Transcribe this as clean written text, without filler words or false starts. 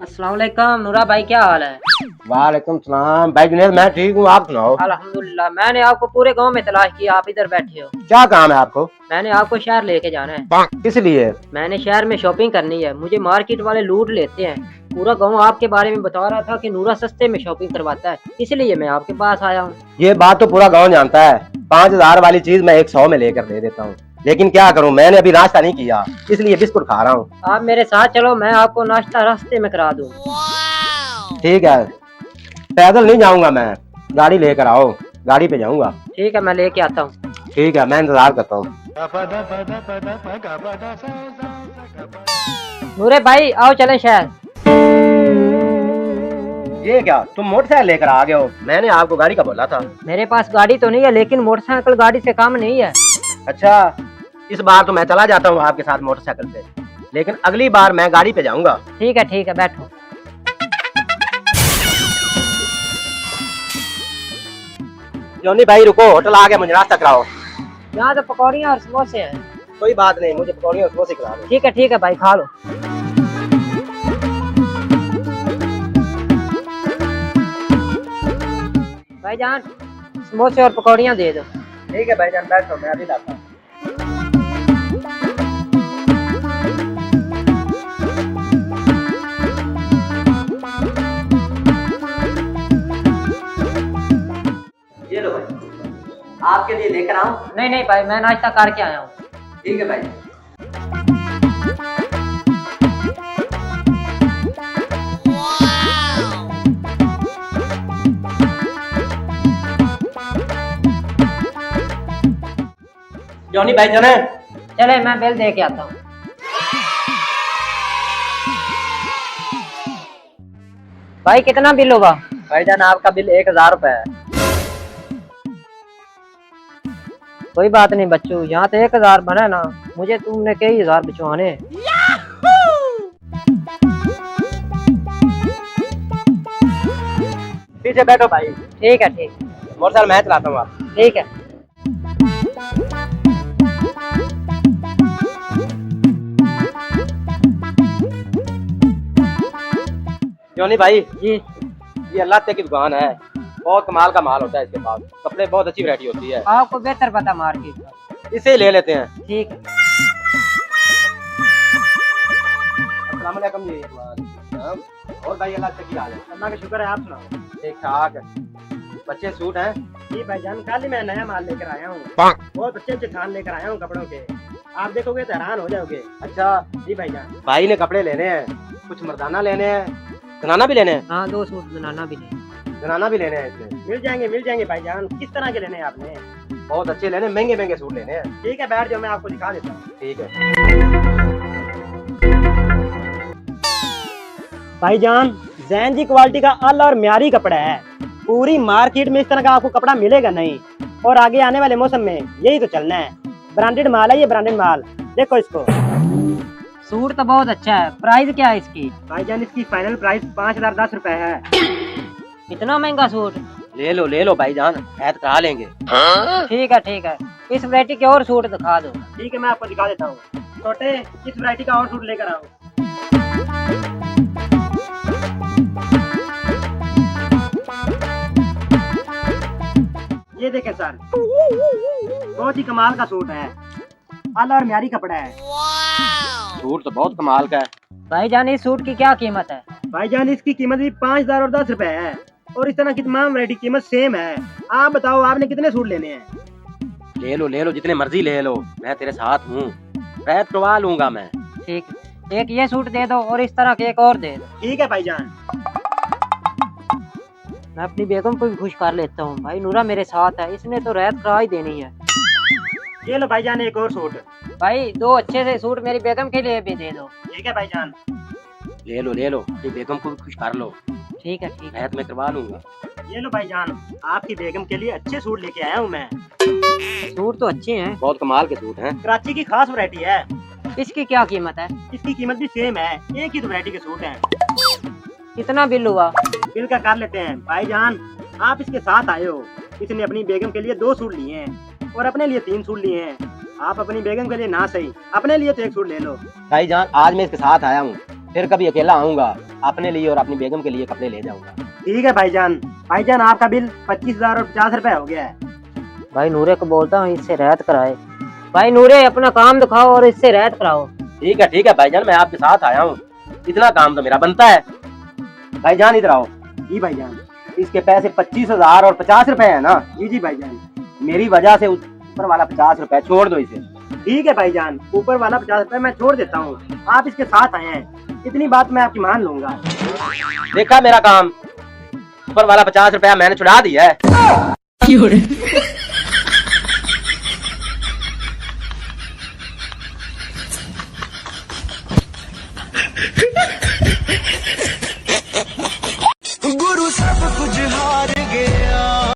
अस्सलाम वालेकुम नूरा भाई, क्या हाल है? वालेकुम सलाम भाई जुनेद, मैं ठीक हूँ, आप सुनाओ। अल्हम्दुलिल्लाह। मैंने आपको पूरे गांव में तलाश किया, आप इधर बैठे हो। क्या काम है आपको? मैंने आपको शहर लेके जाना है। किस लिए? मैंने शहर में शॉपिंग करनी है, मुझे मार्केट वाले लूट लेते हैं। पूरा गांव आपके बारे में बता रहा था कि नूरा सस्ते में शॉपिंग करवाता है, इसलिए मैं आपके पास आया हूँ। ये बात तो पूरा गांव जानता है। 5,000 वाली चीज मैं 100 में लेकर दे देता हूँ, लेकिन क्या करूँ, मैंने अभी नाश्ता नहीं किया, इसलिए बिस्कुट खा रहा हूँ। आप मेरे साथ चलो, मैं आपको नाश्ता रास्ते में करा दूँ। ठीक है, पैदल नहीं जाऊंगा मैं, गाड़ी लेकर आओ, गाड़ी पे जाऊंगा। ठीक है, मैं लेके आता हूँ। ठीक है, मैं इंतजार करता हूँ। नूरे भाई आओ चले शहर। ये क्या, तुम मोटरसाइकिल लेकर आ गए हो? मैंने आपको गाड़ी का बोला था। मेरे पास गाड़ी तो नहीं है, लेकिन मोटरसाइकिल गाड़ी से काम नहीं है। अच्छा, इस बार तो मैं चला जाता हूँ आपके साथ मोटरसाइकिल पे, लेकिन अगली बार मैं गाड़ी पे जाऊंगा। ठीक है बैठो। जोनी भाई रुको, होटल आ गया, मुझे नाश्ता कराओ। यहाँ तो पकौड़ियाँ और समोसे हैं। कोई बात नहीं, मुझे पकौड़ी और समोसे खिला दो। ठीक है भाई, खा लो। भाईजान समोसे और पकौड़ियाँ दे दो। ठीक है भाईजान, बैठो, मैं अभी लाता हूँ। ये लो भाई, आपके लिए लेकर आऊं? नहीं भाई, मैं नाश्ता करके आया हूँ। ठीक है भाई। जॉनी भाई चले? चले, मैं बिल दे के आता हूँ। भाई कितना बिल होगा? भाईजान आपका बिल 1,000 रुपए है। कोई बात नहीं बच्चों, यहाँ तो 1,000 बना ना, मुझे तुमने कई हजार बिछवाने। पीछे बैठो भाई। ठीक है। मोटरसाइकिल मैं चलाता हूँ, आप। ठीक है। जॉनी भाई जी। ये अल्लाह तक की दुकान है, बहुत कमाल का माल होता है इसके पास, कपड़े बहुत अच्छी वैरायटी होती है। आपको बेहतर पता मार्केट का। इसे ले लेते हैं। ठीक है। अस्सलाम वालेकुम जी। और भाई अल्लाह तक की हाल है? अल्लाह का शुक्र है, आप सुनाओ। ठीक ठाक। बच्चे सूट हैं? जी भाईजान, कल ही मैं नया माल लेकर आया हूँ, बहुत अच्छे अच्छे थान लेकर आया हूँ कपड़ों के, आप देखोगे तो हैरान हो जाओगे। अच्छा जी भाईजान। भाई ने कपड़े लेने हैं, कुछ मर्दाना लेने हैं, जनाना भी लेने हैं। हाँ, 2 सूट बनाना भी नहीं। जनाना भी लेने हैं इसमें। मिल जाएंगे भाईजान। किस तरह के लेने हैं आपने? बहुत अच्छे लेने, महंगे महंगे सूट लेने हैं। ठीक है, बैठ जाओ, मैं आपको दिखा देता हूँ। ठीक है भाईजान, जैन जी क्वालिटी का अल और म्यारी कपड़ा है, पूरी मार्केट में इस तरह का आपको कपड़ा मिलेगा नहीं, और आगे आने वाले मौसम में यही तो चलना है। ब्रांडेड माल है ये, ब्रांडेड माल, देखो इसको। सूट तो बहुत अच्छा है, प्राइस क्या है इसकी? भाईजान इसकी फाइनल प्राइस 5,010 रुपए है। इतना महंगा सूट? ले लो भाईजान, ऐड करा लेंगे। ठीक है। इस वैरायटी के और सूट दिखा दो। ठीक है, मैं आपको दिखा देता हूँ। छोटे, इस वैरायटी का और सूट लेकर आओ। ये देखें सर, बहुत ही कमाल का सूट है, अल और म्यारी कपड़ा है। सूट तो बहुत कमाल का है। भाईजान इस सूट की क्या कीमत है? भाईजान इसकी कीमत भी 5,010 रुपए है, और इस तरह की तमाम वैरायटी कीमत सेम है। आप बताओ आपने कितने सूट लेने हैं? ले लो, जितने मर्जी ले लो, मैं तेरे साथ हूँ, रैत करवा लूंगा मैं। ठीक है, एक ये सूट दे दो और इस तरह के एक और दे दो। ठीक है भाईजान। मैं अपनी बेगम को भी खुश कर लेता हूँ। भाई नूरा मेरे साथ है, इसने तो रात करा ही देनी है। ये लो भाईजान एक और सूट। भाई 2 अच्छे से सूट मेरी बेगम के लिए भी दे दो। ठीक है भाईजान। ले लो, अपनी बेगम को भी खुश कर लो। ठीक है। रैत में करवा लूंगा। ये लो भाईजान, आपकी बेगम के लिए अच्छे सूट लेके आया हूँ मैं। सूट तो अच्छे हैं, बहुत कमाल के सूट हैं। कराची की खास वैरायटी है। इसकी क्या कीमत है? इसकी कीमत भी सेम है, एक ही तो वैरायटी के सूट हैं। कितना बिल हुआ? बिल का कर लेते हैं। भाईजान आप इसके साथ आए हो, इसने अपनी बेगम के लिए 2 सूट लिए हैं और अपने लिए 3 सूट लिए हैं। आप अपनी बेगम के लिए ना सही, अपने लिए तो 1 सूट ले लो। भाईजान आज मैं इसके साथ आया हूँ, फिर कभी अकेला आऊंगा, अपने लिए और अपनी बेगम के लिए कपड़े ले जाऊंगा। ठीक है भाईजान आपका बिल 25,000 और 50 रुपए हो गया है। भाई नूरे को बोलता हूँ इससे रहत कराए। भाई नूरे अपना काम दिखाओ और इससे रहत कराओ। ठीक है भाईजान, मैं आपके साथ आया हूँ, इतना काम तो मेरा बनता है। भाईजान इधर आओ। जी भाईजान। इसके पैसे 25,000 और 50 रुपए है ना? जी भाईजान। मेरी वजह से ऊपर वाला 50 रुपए छोड़ दो इसे। ठीक है भाईजान, ऊपर वाला 50 रुपए मैं छोड़ देता हूँ, आप इसके साथ आए हैं, इतनी बात मैं आपकी मान लूंगा। देखा मेरा काम, ऊपर वाला 50 रुपया मैंने छुड़ा दिया है।